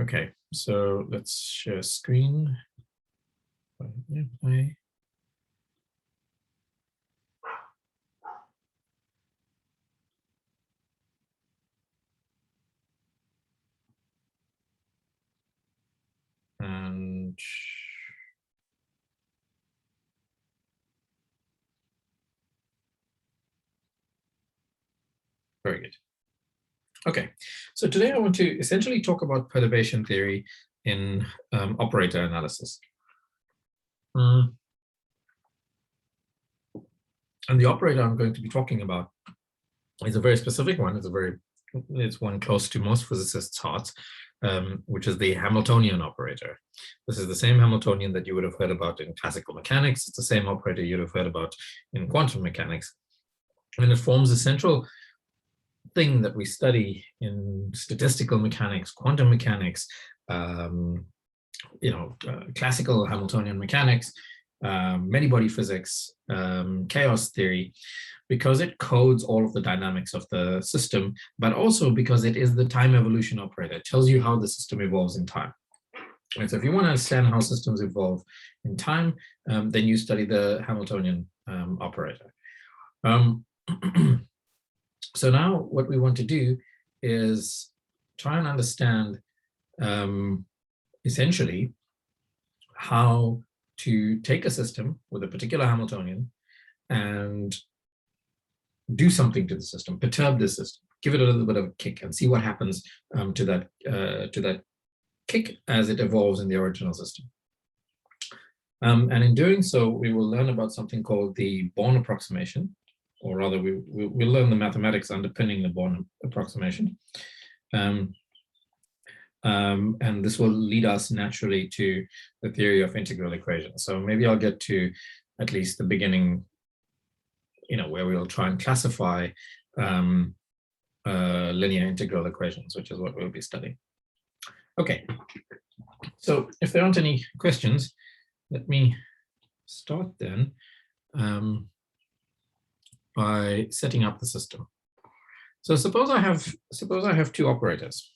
Okay, so let's share screen. Play. And very good. Okay, so today I want to essentially talk about perturbation theory in operator analysis. And the operator I'm going to be talking about is a very specific one. It's one close to most physicists' hearts, which is the Hamiltonian operator. This is the same Hamiltonian that you would have heard about in classical mechanics. It's the same operator you'd have heard about in quantum mechanics. And it forms a central thing that we study in statistical mechanics, quantum mechanics, classical Hamiltonian mechanics, many-body physics, chaos theory, because it codes all of the dynamics of the system, but also because it is the time evolution operator. It tells you how the system evolves in time. And so if you want to understand how systems evolve in time, then you study the Hamiltonian operator. So now what we want to do is try and understand essentially how to take a system with a particular Hamiltonian and do something to the system, perturb the system, give it a little bit of a kick and see what happens to that kick as it evolves in the original system. And in doing so, we will learn about something called the Born approximation, or rather we'll learn the mathematics underpinning the Born approximation. And this will lead us naturally to the theory of integral equations. So maybe I'll get to at least the beginning, where we'll try and classify linear integral equations, which is what we'll be studying. Okay, so if there aren't any questions, let me start then by setting up the system. So suppose I have two operators.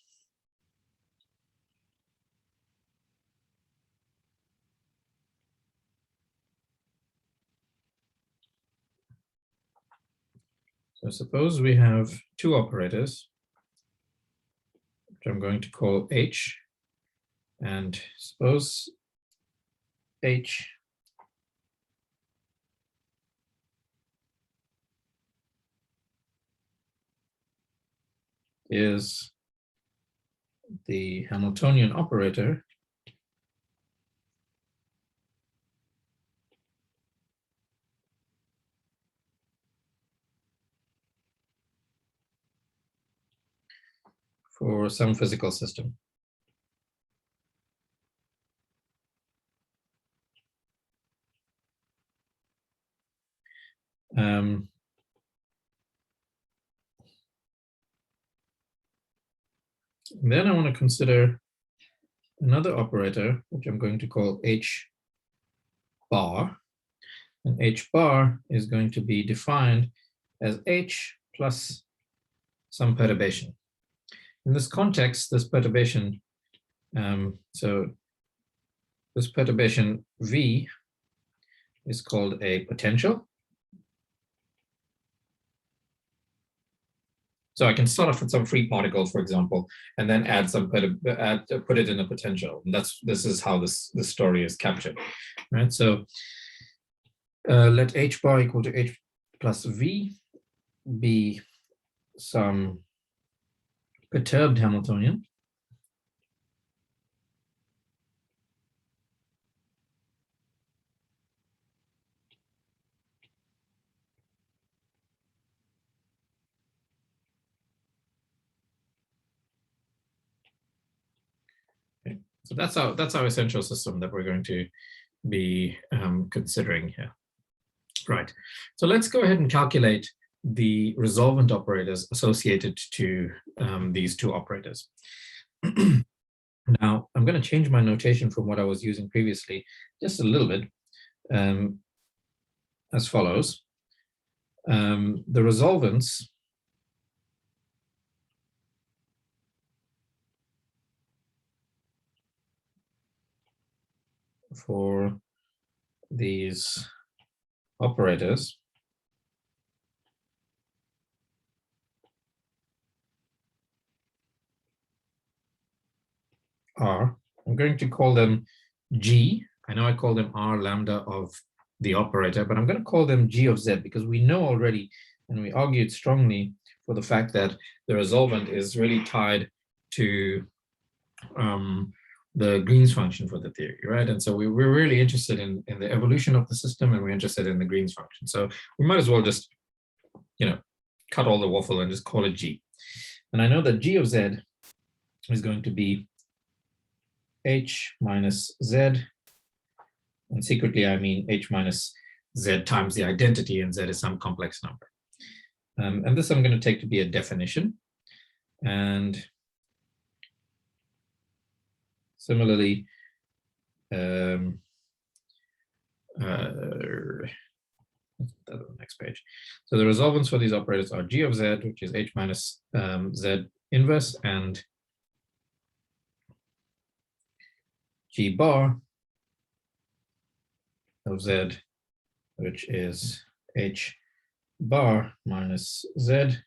So suppose we have two operators, which I'm going to call H, and suppose H is the Hamiltonian operator for some physical system. Then I want to consider another operator, which I'm going to call H bar. And H bar is going to be defined as H plus some perturbation. In this context, this perturbation, so this perturbation V is called a potential. So I can start off with some free particle, for example, and then add some put it in a potential. And this is how this story is captured, right? So let H bar equal to H plus V be some perturbed Hamiltonian. Okay. So that's our essential system that we're going to be considering here. Right. So let's go ahead and calculate the resolvent operators associated to these two operators. Now, I'm going to change my notation from what I was using previously just a little bit, as follows. The resolvents for these operators are, I'm going to call them G. I know I call them R lambda of the operator, but I'm going to call them G of Z because we know already, and we argued strongly for the fact that the resolvent is really tied to the Green's function for the theory, right? And so we're really interested in the evolution of the system, and we're interested in the Green's function. So we might as well just, cut all the waffle and just call it G. And I know that G of Z is going to be H minus Z, and secretly I mean H minus Z times the identity, and Z is some complex number. And this I'm going to take to be a definition. And similarly, the next page. So the resolvents for these operators are G of Z, which is H minus Z inverse, and G bar of Z, which is H bar minus Z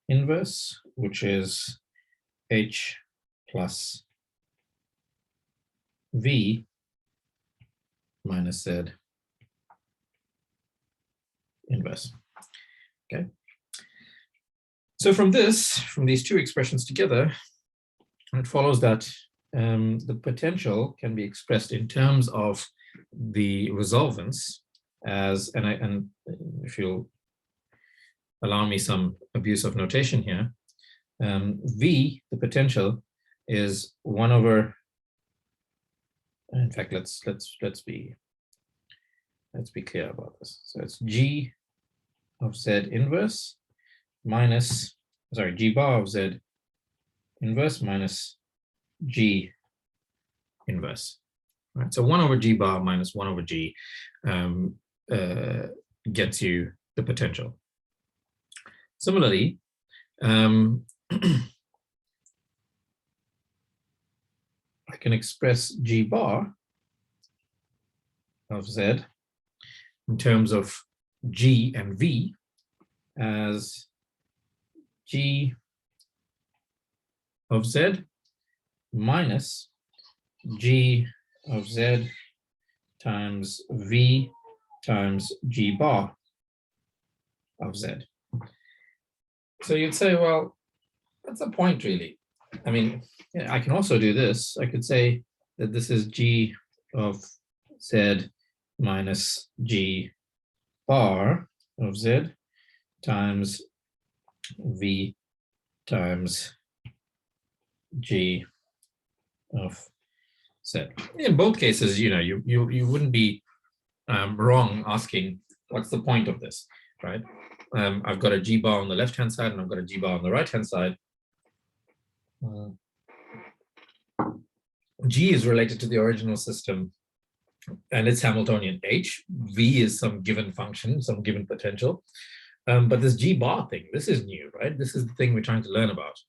inverse, which is H plus V minus Z inverse. Okay. So from these two expressions together, it follows that the potential can be expressed in terms of the resolvents as, and if you'll allow me some abuse of notation here, V, the potential, is 1 over. In fact, let's be clear about this. So it's G of Z inverse minus, sorry, G bar of Z inverse minus G inverse. Right. So 1 over G bar minus 1 over G gets you the potential. Similarly, I can express G bar of Z in terms of G and V as G of Z minus G of Z times V times G bar of Z. So you'd say, well, that's the point really. I mean, yeah, I can also do this. I could say that this is G of Z minus G bar of Z times V times G of Z. In both cases, you wouldn't be wrong asking, what's the point of this, right? I've got a G bar on the left-hand side and I've got a G bar on the right-hand side. G is related to the original system and it's Hamiltonian H. V is some given function, some given potential. But this G bar thing, this is new, right? This is the thing we're trying to learn about.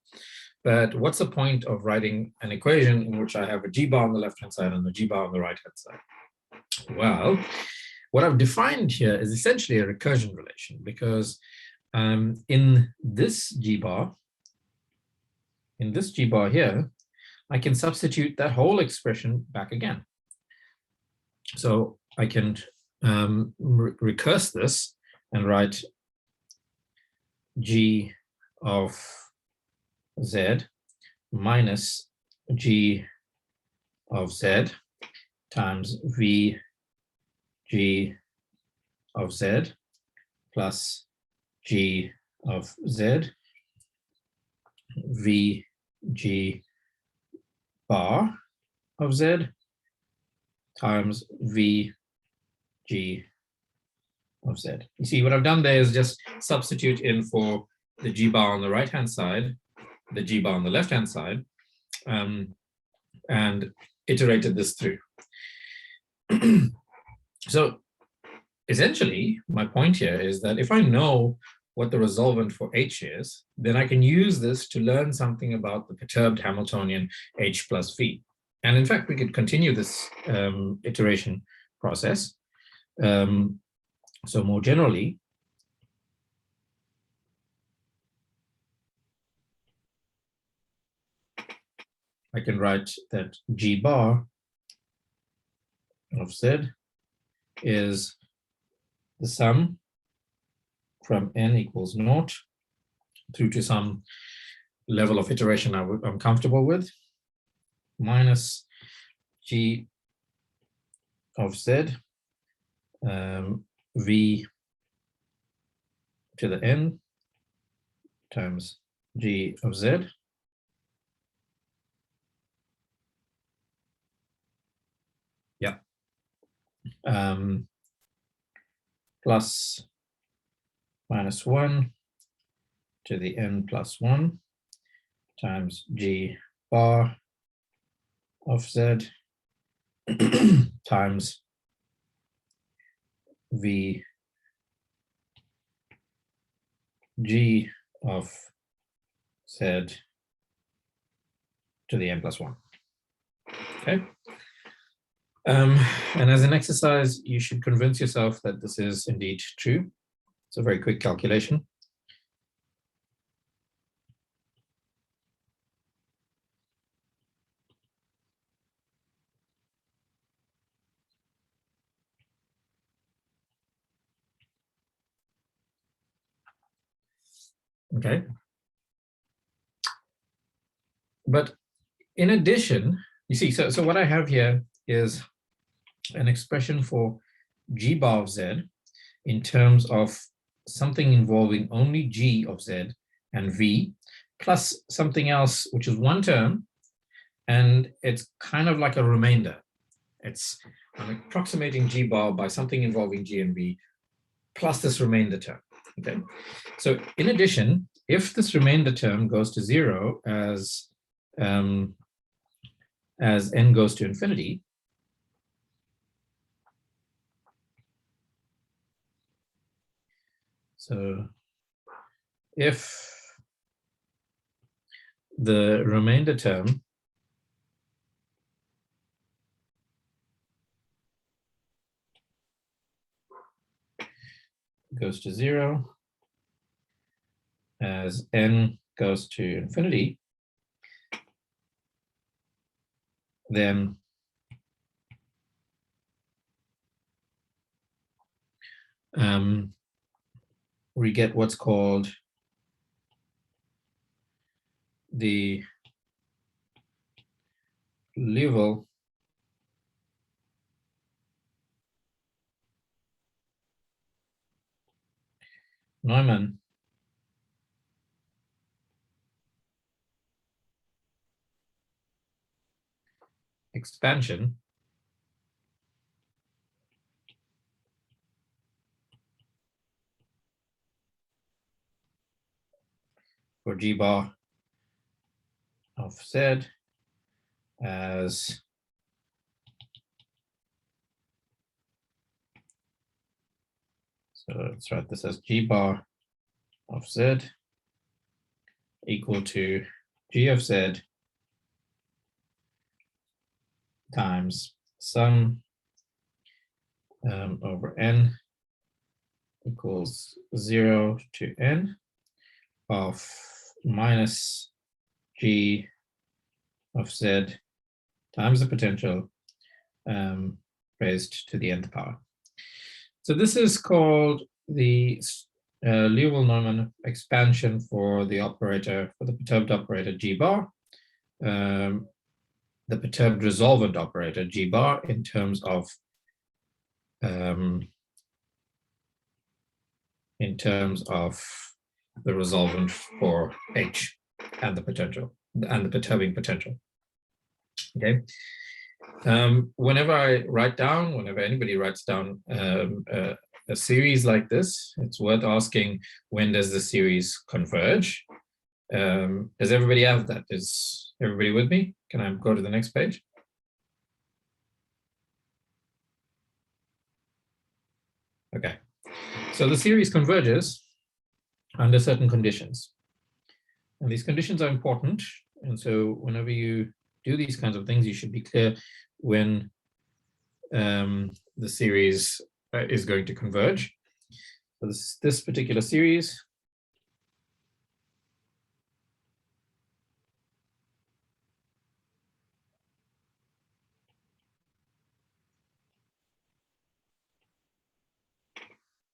But what's the point of writing an equation in which I have a G bar on the left-hand side and a G bar on the right-hand side? Well, what I've defined here is essentially a recursion relation, because in this G bar here, I can substitute that whole expression back again. So I can recurse this and write G of Z minus G of Z times V G of Z plus G of Z V G bar of Z times V G of Z. You see, what I've done there is just substitute in for the G bar on the right-hand side, the G bar on the left-hand side, and iterated this through. So essentially, my point here is that if I know what the resolvent for H is, then I can use this to learn something about the perturbed Hamiltonian H plus V. And in fact, we could continue this iteration process. So more generally, I can write that G bar of Z is the sum from n equals naught through to some level of iteration I'm comfortable with, minus G of Z, V to the n times G of Z, yeah, plus minus 1 to the n plus 1 times G bar of Z times V G of Z to the n plus 1. Okay. And as an exercise, you should convince yourself that this is indeed true. It's a very quick calculation. Okay. But in addition, you see, so what I have here is an expression for G bar of Z in terms of something involving only G of Z and V, plus something else, which is one term, and it's kind of like a remainder. I'm approximating G bar by something involving G and V, plus this remainder term. Okay. So in addition, if this remainder term goes to 0 as n goes to infinity, so if the remainder term goes to 0 as n goes to infinity, then we get what's called the Neumann expansion for G bar of Z as so let's write this as G bar of Z equal to G of Z times sum over n equals 0 to n of minus G of Z times the potential raised to the nth power. So this is called the Liouville-Neumann expansion for the operator, for the perturbed operator G bar, the perturbed resolvent operator G bar in terms of the resolvent for H and the potential and the perturbing potential. Okay. Whenever anybody writes down a series like this, it's worth asking, when does the series converge? Does everybody have that? Is everybody with me? Can I go to the next page? Okay. So the series converges under certain conditions. And these conditions are important. And so whenever you do these kinds of things, you should be clear when the series is going to converge. So this particular series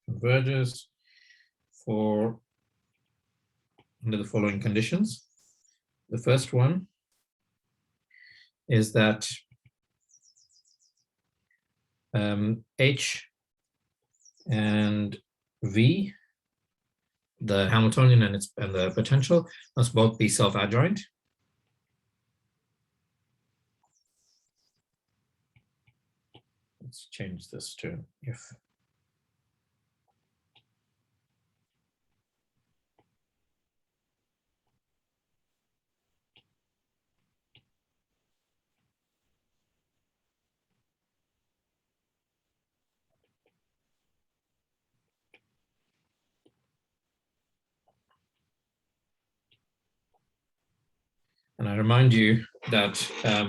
converges for under the following conditions. The first one is that H and V, the Hamiltonian and the potential, must both be self-adjoint. Let's change this to if. And I remind you that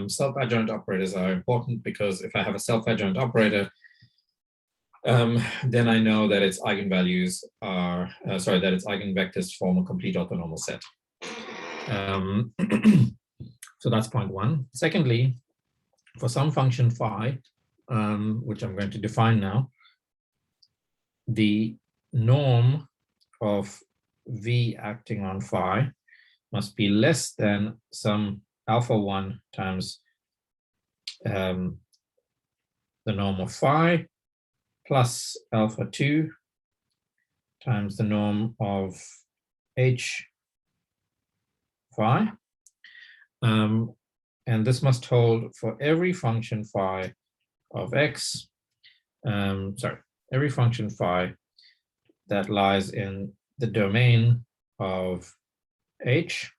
self-adjoint operators are important, because if I have a self-adjoint operator, then I know that its eigenvalues are, that its eigenvectors form a complete orthonormal set. So that's point one. Secondly, for some function phi, which I'm going to define now, the norm of V acting on phi must be less than some alpha 1 times the norm of phi plus alpha 2 times the norm of h phi. And this must hold for every function phi of x, every function phi that lies in the domain of H,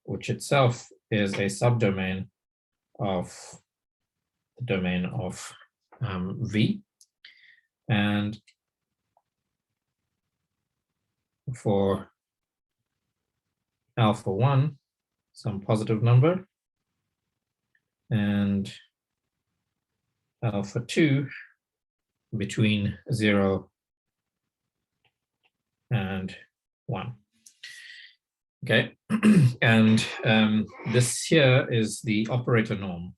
which itself is a subdomain of the domain of V. And for alpha 1, some positive number, and alpha 2 between 0 and 1. Okay, and this here is the operator norm.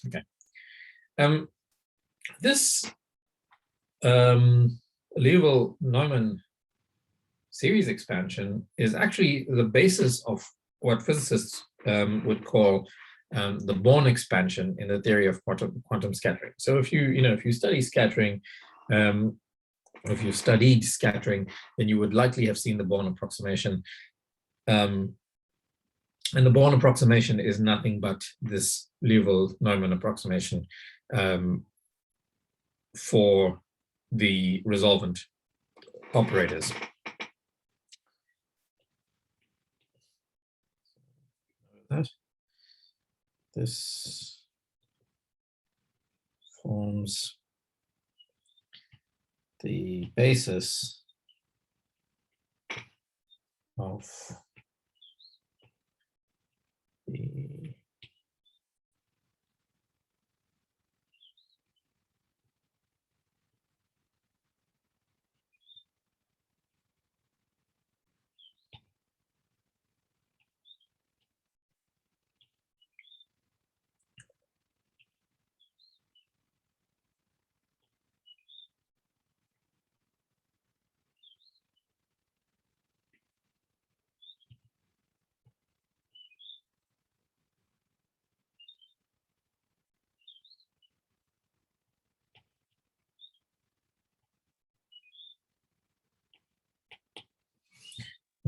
Okay, this Liouville-Neumann series expansion is actually the basis of what physicists would call the Born expansion in the theory of quantum scattering. So if you study scattering, if you studied scattering, then you would likely have seen the Born approximation. And the Born approximation is nothing but this Liouville-Neumann approximation for the resolvent operators. That this forms the basis of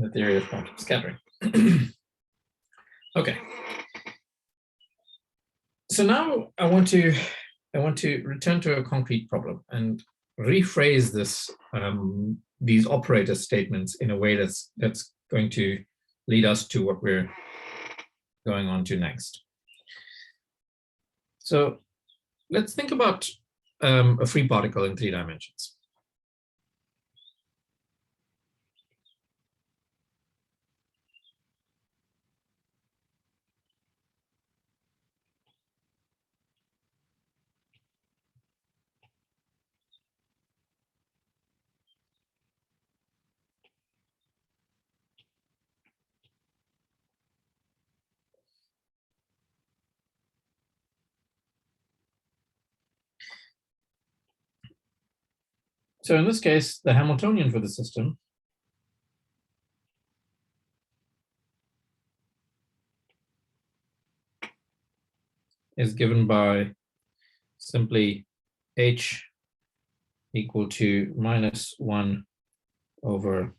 the theory of quantum scattering. Okay. So now I want to return to a concrete problem and rephrase this these operator statements in a way that's going to lead us to what we're going on to next. So let's think about a free particle in 3 dimensions. So in this case, the Hamiltonian for the system is given by simply h equal to -1 over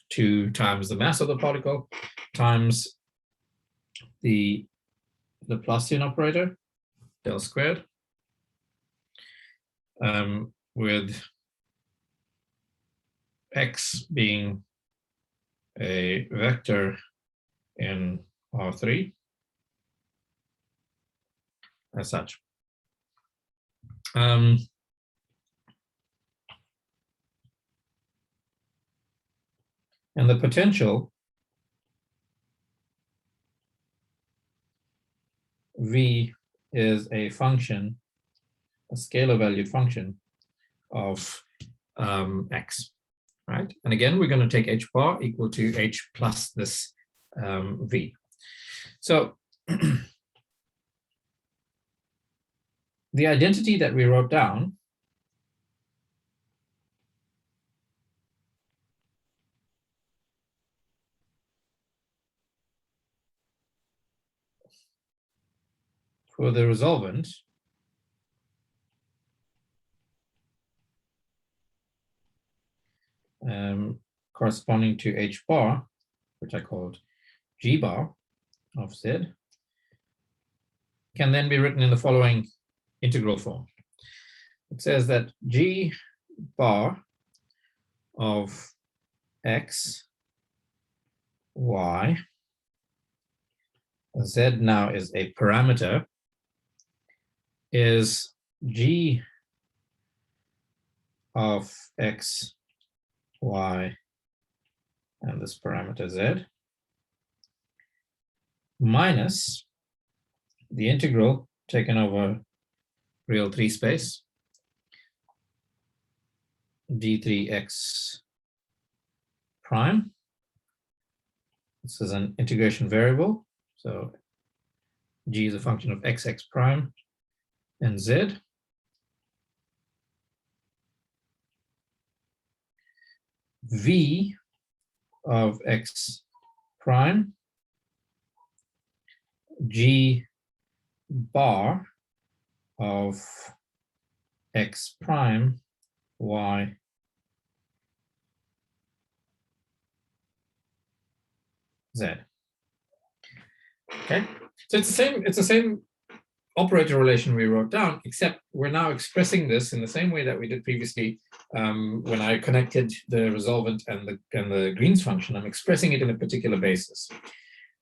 2 times the mass of the particle times the Laplacian operator, del squared, with x being a vector in R3 as such. And the potential V is a function, a scalar valued function of x, right? And again, we're going to take h bar equal to h plus this V. So the identity that we wrote down for the resolvent corresponding to h bar, which I called g bar of z, can then be written in the following integral form. It says that g bar of x, y, z now is a parameter, is g of x, y, and this parameter z, minus the integral taken over real 3 space, d3x prime. This is an integration variable, so g is a function of x prime and z. V of x prime, g bar of x prime, y, z. Okay, so it's the same operator relation we wrote down, except we're now expressing this in the same way that we did previously when I connected the resolvent and the Green's function. I'm expressing it in a particular basis,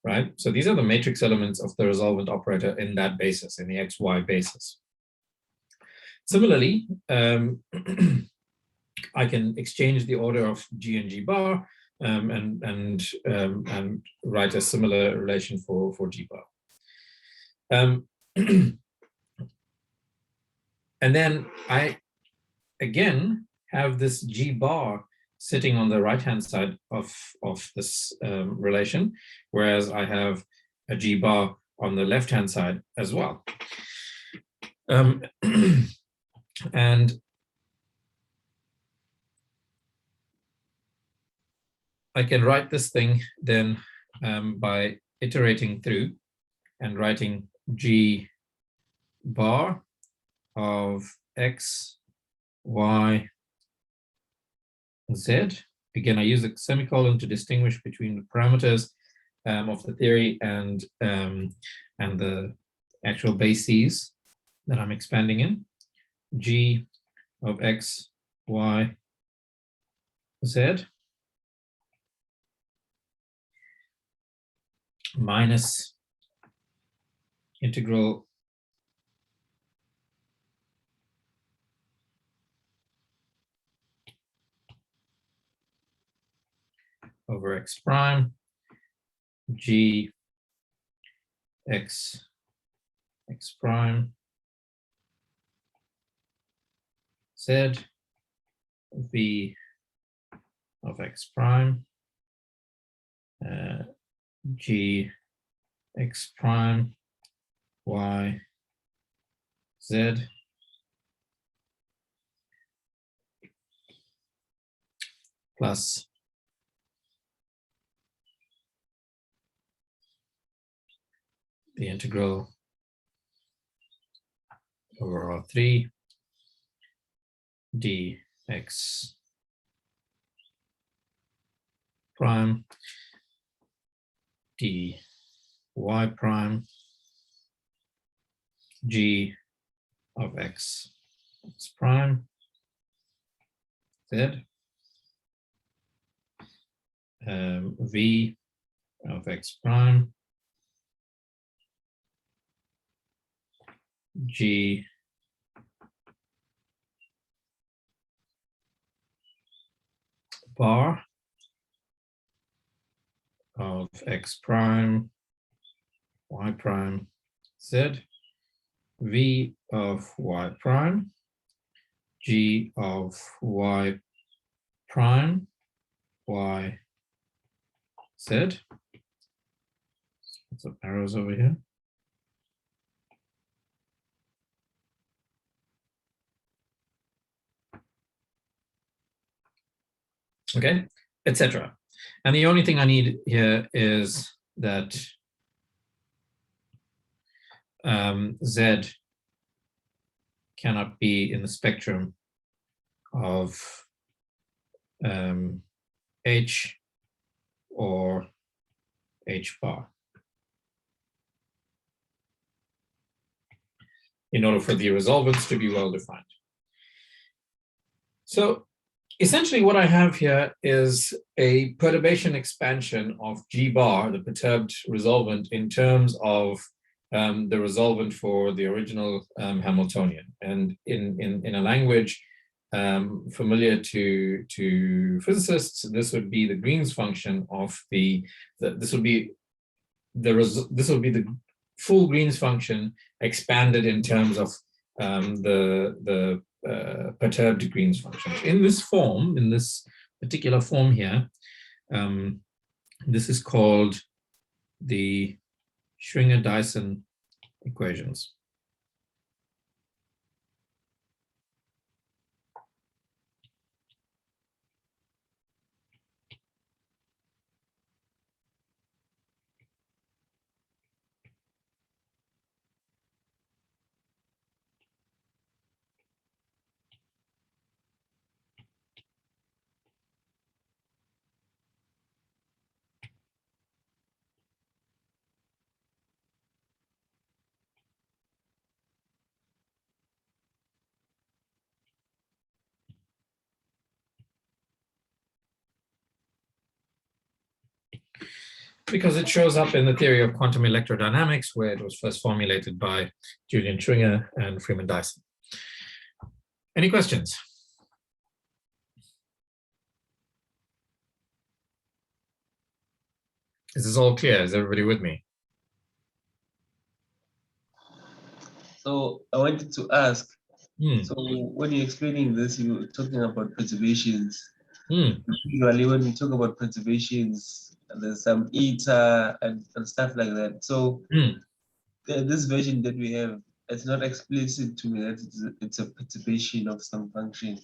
right? So these are the matrix elements of the resolvent operator in that basis, in the xy basis. Similarly, I can exchange the order of g and g bar and write a similar relation for g bar. And then I again have this g bar sitting on the right hand side of this relation, whereas I have a g bar on the left hand side as well. And I can write this thing then by iterating through and writing g bar of x, y, z. Again, I use a semicolon to distinguish between the parameters of the theory and the actual bases that I'm expanding in. G of x, y, z minus integral over x prime, g x prime, z v of x prime, g x prime y z plus the integral over R3 dx prime dy prime g of x prime z v of x prime g bar of x prime y prime z v of y prime g of y prime y z. Some arrows over here. Okay, etc. And the only thing I need here is that z cannot be in the spectrum of h or h bar in order for the resolvents to be well defined. So essentially what I have here is a perturbation expansion of G bar, the perturbed resolvent, in terms of the resolvent for the original Hamiltonian. And in a language familiar to physicists, this would be the Green's function of this would be the full Green's function expanded in terms of the perturbed Green's function. In this form, in this particular form here, this is called the Schwinger-Dyson equations. Because it shows up in the theory of quantum electrodynamics, where it was first formulated by Julian Schwinger and Freeman Dyson. Any questions? Is this all clear? Is everybody with me? So I wanted to ask, so when you're explaining this, you were talking about perturbations. Usually when we talk about perturbations, there's some eta and stuff like that. So this version that we have, it's not explicit to me that it's a perturbation of some function.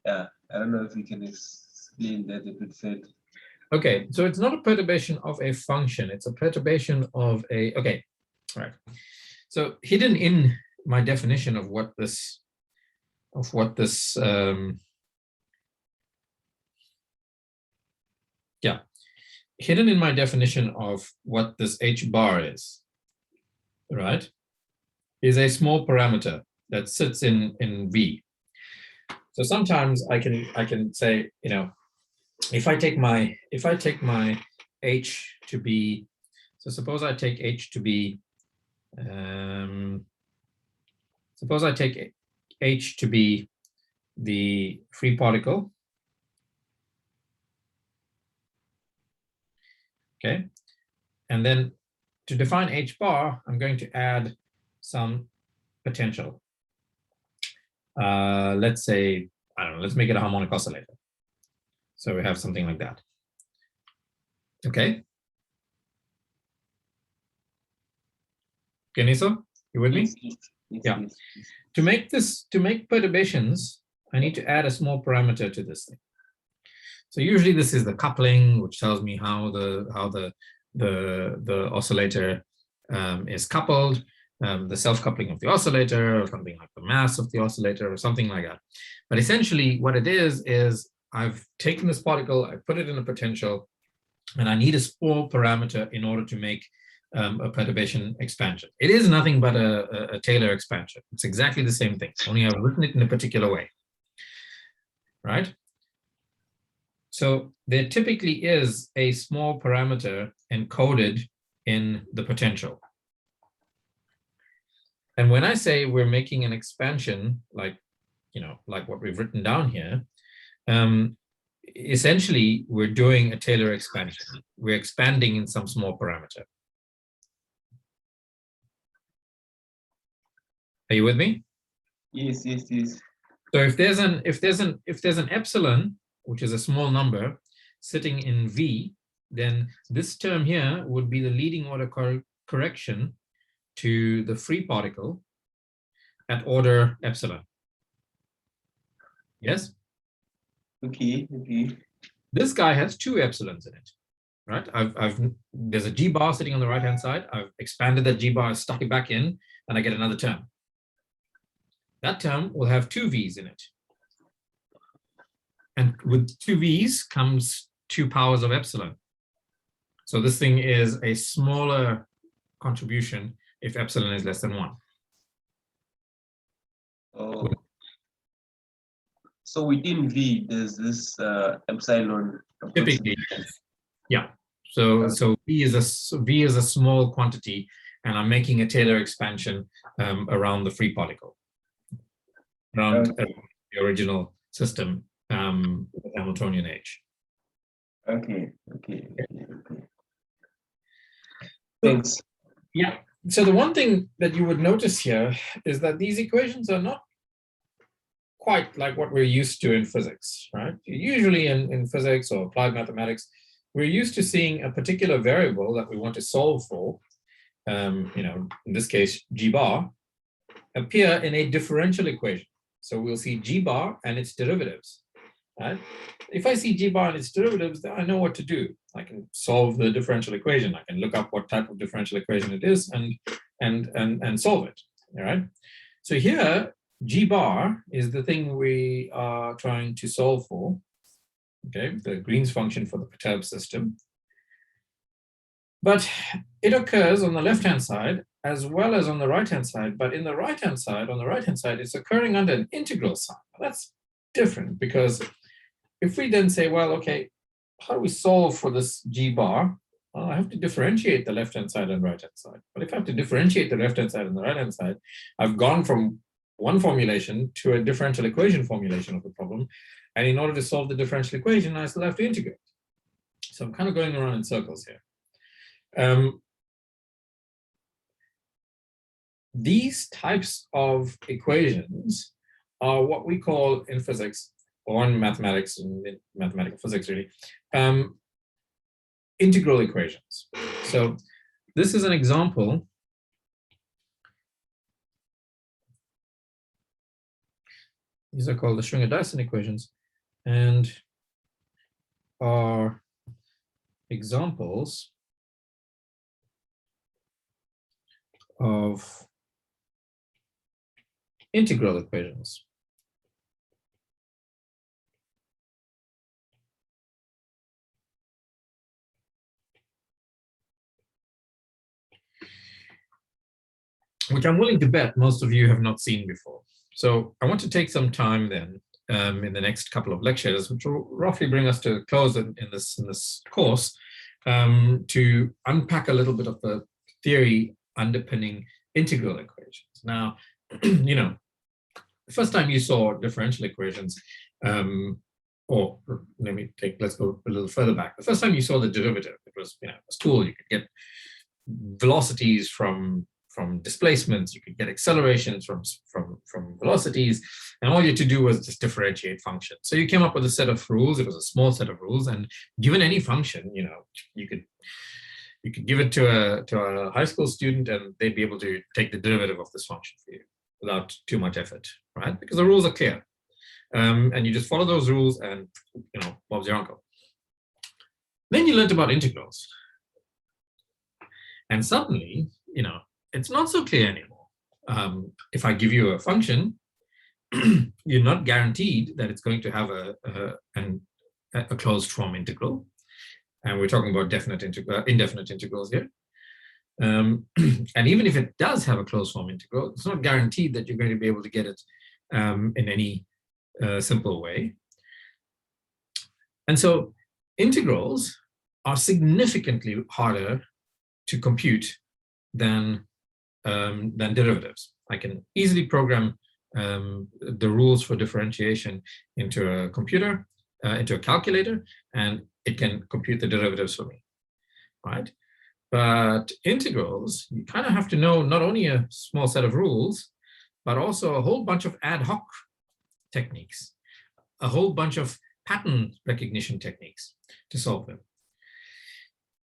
Yeah, I don't know if we can explain that a bit further. Okay, so it's not a perturbation of a function, it's a perturbation of a, okay, all right. So hidden in my definition of what this, hidden in my definition of what this h bar is, right, is a small parameter that sits in V. So sometimes I can say, you know, if I take my h to be, so suppose I take h to be, suppose I take h to be the free particle, Okay. And then to define H bar, I'm going to add some potential. Let's say, I don't know, let's make it a harmonic oscillator. So we have something like that. Okay. Kenisa, you with me? Yeah. To make perturbations, I need to add a small parameter to this thing. So usually this is the coupling, which tells me how the oscillator is coupled, the self-coupling of the oscillator, or something like the mass of the oscillator, or something like that. But essentially, what it is I've taken this particle, I put it in a potential, and I need a small parameter in order to make a perturbation expansion. It is nothing but a Taylor expansion. It's exactly the same thing, only I've written it in a particular way, right? So there typically is a small parameter encoded in the potential. And when I say we're making an expansion, like what we've written down here, essentially we're doing a Taylor expansion. We're expanding in some small parameter. Are you with me? Yes. So if there's an epsilon, which is a small number, sitting in V, then this term here would be the leading order correction to the free particle at order epsilon. Yes? Okay. This guy has two epsilons in it, right? There's a G bar sitting on the right-hand side. I've expanded that G bar, stuck it back in, and I get another term. That term will have two V's in it. And with two V's comes 2 powers of epsilon. So this thing is a smaller contribution if epsilon is less than 1. Oh. So within V, there's this epsilon. Typically, yeah. So V is a small quantity, and I'm making a Taylor expansion around the free particle, around the original system with Hamiltonian H. Okay. Thanks. Yeah. So the one thing that you would notice here is that these equations are not quite like what we're used to in physics, right? Usually in physics or applied mathematics, we're used to seeing a particular variable that we want to solve for, in this case, G bar, appear in a differential equation. So we'll see G bar and its derivatives, right? If I see G bar and its derivatives, then I know what to do. I can solve the differential equation. I can look up what type of differential equation it is and solve it, all right? So here, G bar is the thing we are trying to solve for, okay? The Green's function for the perturbed system. But it occurs on the left-hand side as well as on the right-hand side. But in the right-hand side, it's occurring under an integral sign. That's different, because if we then say, well, okay, how do we solve for this G bar? Well, I have to differentiate the left-hand side and right-hand side. But if I have to differentiate the left-hand side and the right-hand side, I've gone from one formulation to a differential equation formulation of the problem. And in order to solve the differential equation, I still have to integrate. So I'm kind of going around in circles here. These types of equations are what we call in physics, or in mathematics, in mathematical physics really, integral equations. So this is an example. These are called the Schwinger-Dyson equations, and are examples of integral equations. Which I'm willing to bet most of you have not seen before. So I want to take some time then in the next couple of lectures, which will roughly bring us to a close in this course, to unpack a little bit of the theory underpinning integral equations. Now, the first time you saw differential equations, or let's go a little further back. The first time you saw the derivative, it was, a school. You could get velocities from displacements, you could get accelerations from velocities, and all you had to do was just differentiate functions. So you came up with a set of rules. It was a small set of rules, and given any function, you could give it to a high school student, and they'd be able to take the derivative of this function for you without too much effort, right? Because the rules are clear, and you just follow those rules, and Bob's your uncle. Then you learned about integrals, and suddenly, it's not so clear anymore. If I give you a function, you're not guaranteed that it's going to have a closed form integral. And we're talking about indefinite integrals here. And even if it does have a closed form integral, it's not guaranteed that you're going to be able to get it in any simple way. And so integrals are significantly harder to compute than derivatives. I can easily program the rules for differentiation into a computer, into a calculator, and it can compute the derivatives for me, right? But integrals, you kind of have to know not only a small set of rules, but also a whole bunch of ad hoc techniques, a whole bunch of pattern recognition techniques to solve them.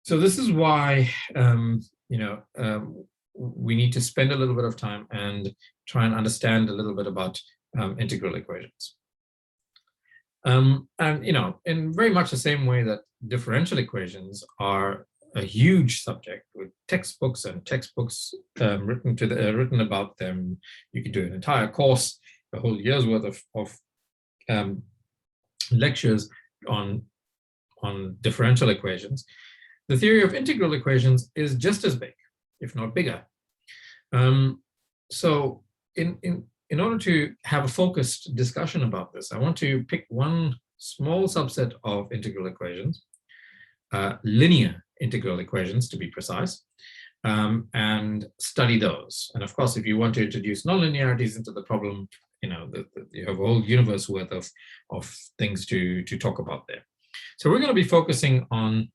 So this is why we need to spend a little bit of time and try and understand a little bit about integral equations. And in very much the same way that differential equations are a huge subject with textbooks written about them. You could do an entire course, a whole year's worth of lectures on differential equations. The theory of integral equations is just as big, if not bigger. So in order to have a focused discussion about this, I want to pick one small subset of integral equations, linear integral equations to be precise, and study those. And of course, if you want to introduce nonlinearities into the problem, you have a whole universe worth of things to talk about there. So we're going to be focusing on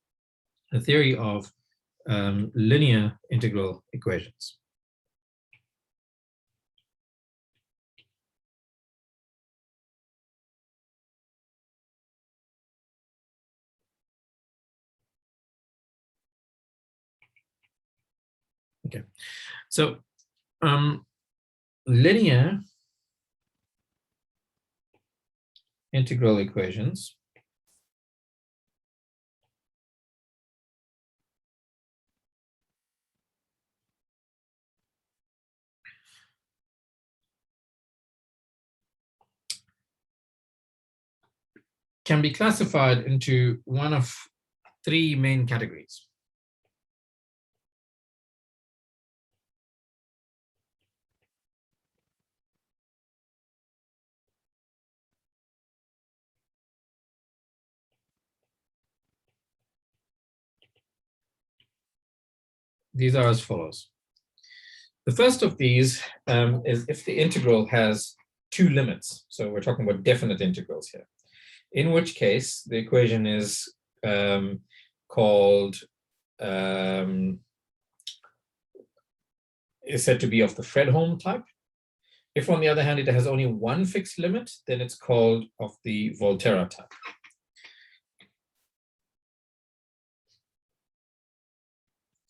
the theory of linear integral equations. Okay, so linear integral equations can be classified into one of three main categories. These are as follows. The first of these is if the integral has two limits. So we're talking about definite integrals here, in which case the equation is called, is said to be of the Fredholm type. If, on the other hand, it has only one fixed limit, then it's called of the Volterra type.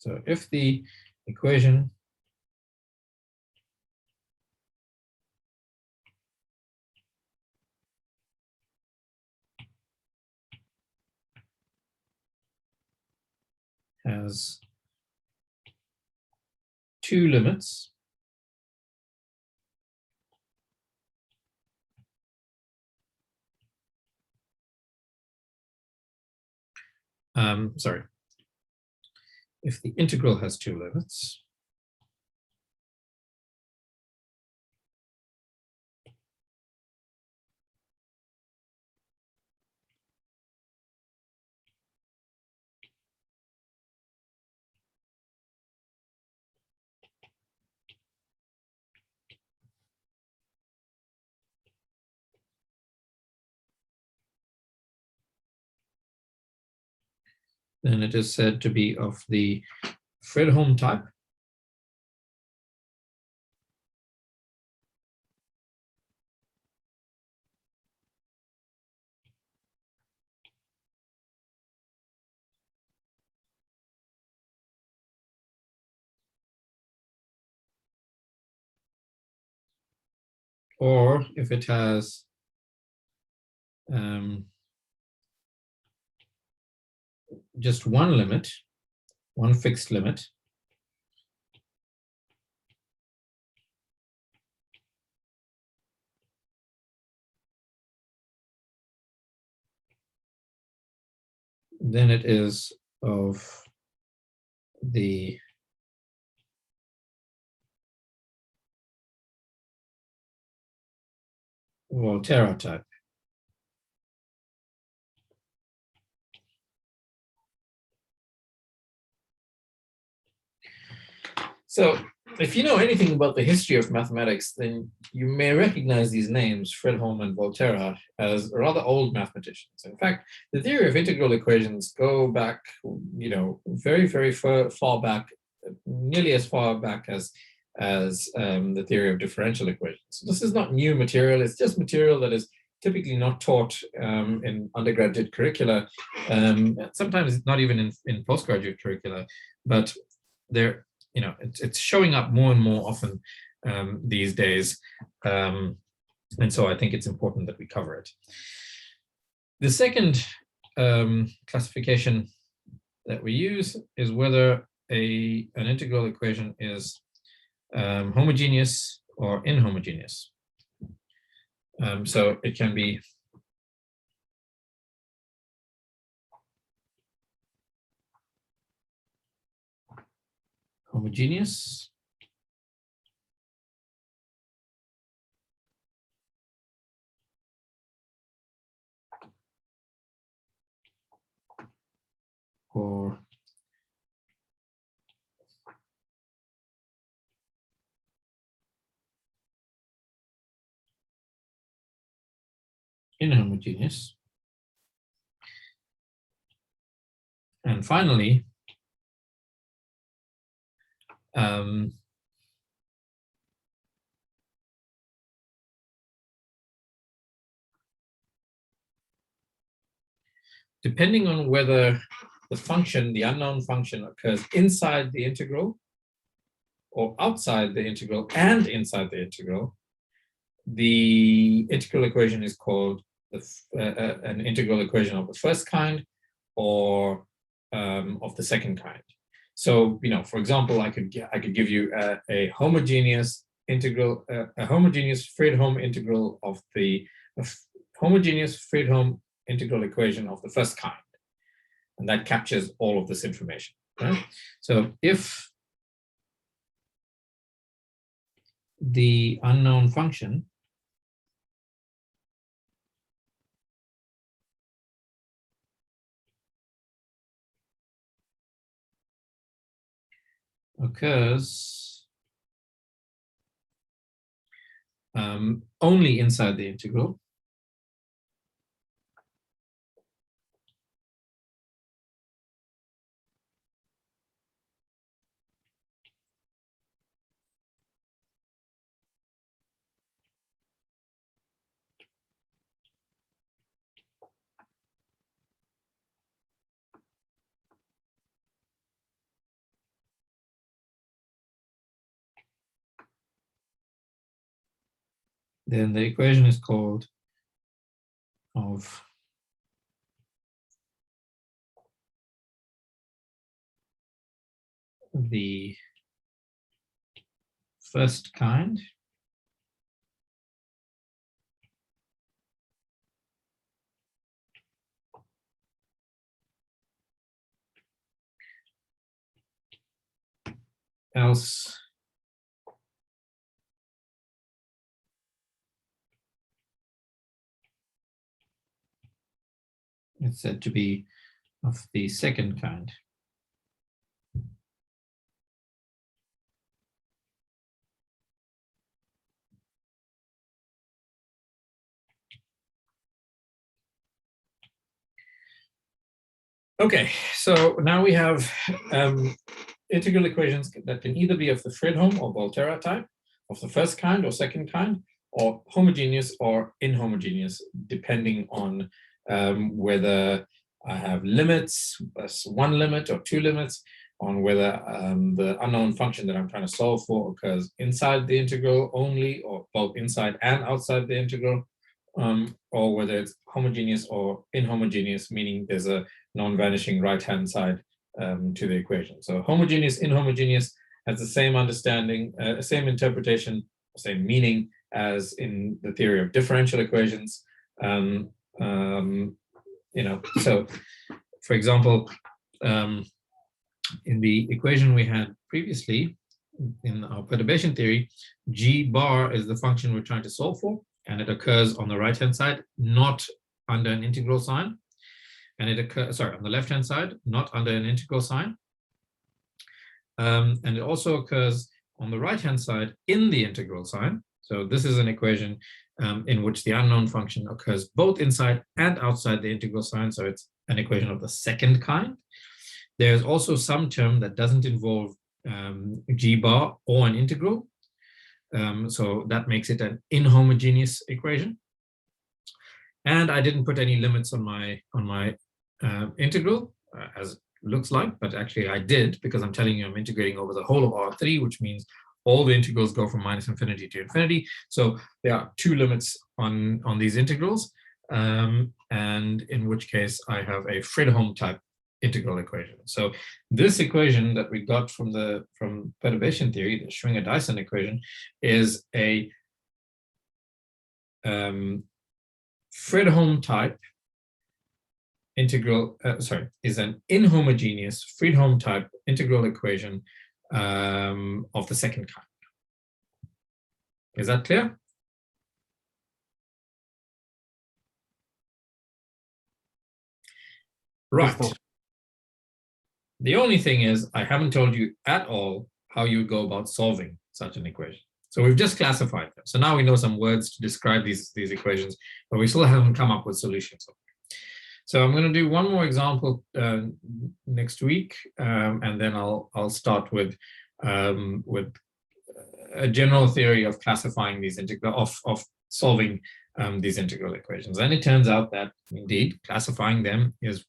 So if the equation has two limits, if the integral has two limits, then it is said to be of the Fredholm type. Or if it has just one limit, one fixed limit, then it is of the Volterra type. So if you know anything about the history of mathematics, then you may recognize these names, Fredholm and Volterra, as rather old mathematicians. In fact, the theory of integral equations go back, very, very far back, nearly as far back as the theory of differential equations. So this is not new material. It's just material that is typically not taught in undergraduate curricula, sometimes not even in postgraduate curricula, but it's showing up more and more often these days. And so I think it's important that we cover it. The second classification that we use is whether an integral equation is homogeneous or inhomogeneous. So it can be homogeneous or inhomogeneous. And finally, depending on whether the function, the unknown function, occurs inside the integral or outside the integral and inside the integral, the integral equation is called an integral equation of the first kind or of the second kind. So, for example, I could give you a homogeneous integral, a homogeneous Fredholm integral of the homogeneous Fredholm integral equation of the first kind, and that captures all of this information. Right? So, if the unknown function occurs only inside the integral, then the equation is called of the first kind. Else it's said to be of the second kind. Okay, so now we have integral equations that can either be of the Fredholm or Volterra type, of the first kind or second kind, or homogeneous or inhomogeneous, depending on whether I have limits, one limit or two limits, on whether the unknown function that I'm trying to solve for occurs inside the integral only, or both inside and outside the integral, or whether it's homogeneous or inhomogeneous, meaning there's a non-vanishing right-hand side to the equation. So homogeneous, inhomogeneous has the same understanding, same interpretation, same meaning as in the theory of differential equations. So for example, in the equation we had previously in our perturbation theory, G bar is the function we're trying to solve for, and it occurs on the right-hand side, not under an integral sign. And it occurs, on the left-hand side, not under an integral sign. And it also occurs on the right-hand side in the integral sign. So this is an equation in which the unknown function occurs both inside and outside the integral sign. So it's an equation of the second kind. There's also some term that doesn't involve G bar or an integral. So that makes it an inhomogeneous equation. And I didn't put any limits on my integral, as it looks like, but actually I did, because I'm telling you I'm integrating over the whole of R3, which means all the integrals go from minus infinity to infinity. So there are two limits on these integrals, and in which case I have a Fredholm type integral equation. So this equation that we got from perturbation theory, the Schwinger-Dyson equation, is a Fredholm type integral, is an inhomogeneous Fredholm type integral equation of the second kind. Is that clear? Right. The only thing is, I haven't told you at all how you go about solving such an equation. So we've just classified them. So now we know some words to describe these equations, but we still haven't come up with solutions. So I'm going to do one more example next week, and then I'll start with a general theory of classifying these of solving these integral equations. And it turns out that indeed classifying them is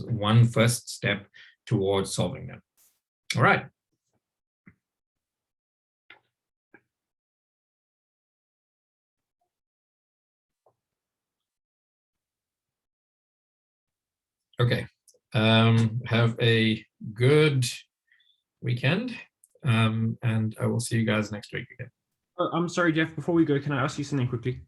one first step towards solving them. All right. Okay. Have a good weekend, and I will see you guys next week again. I'm sorry, Jeff, before we go, can I ask you something quickly?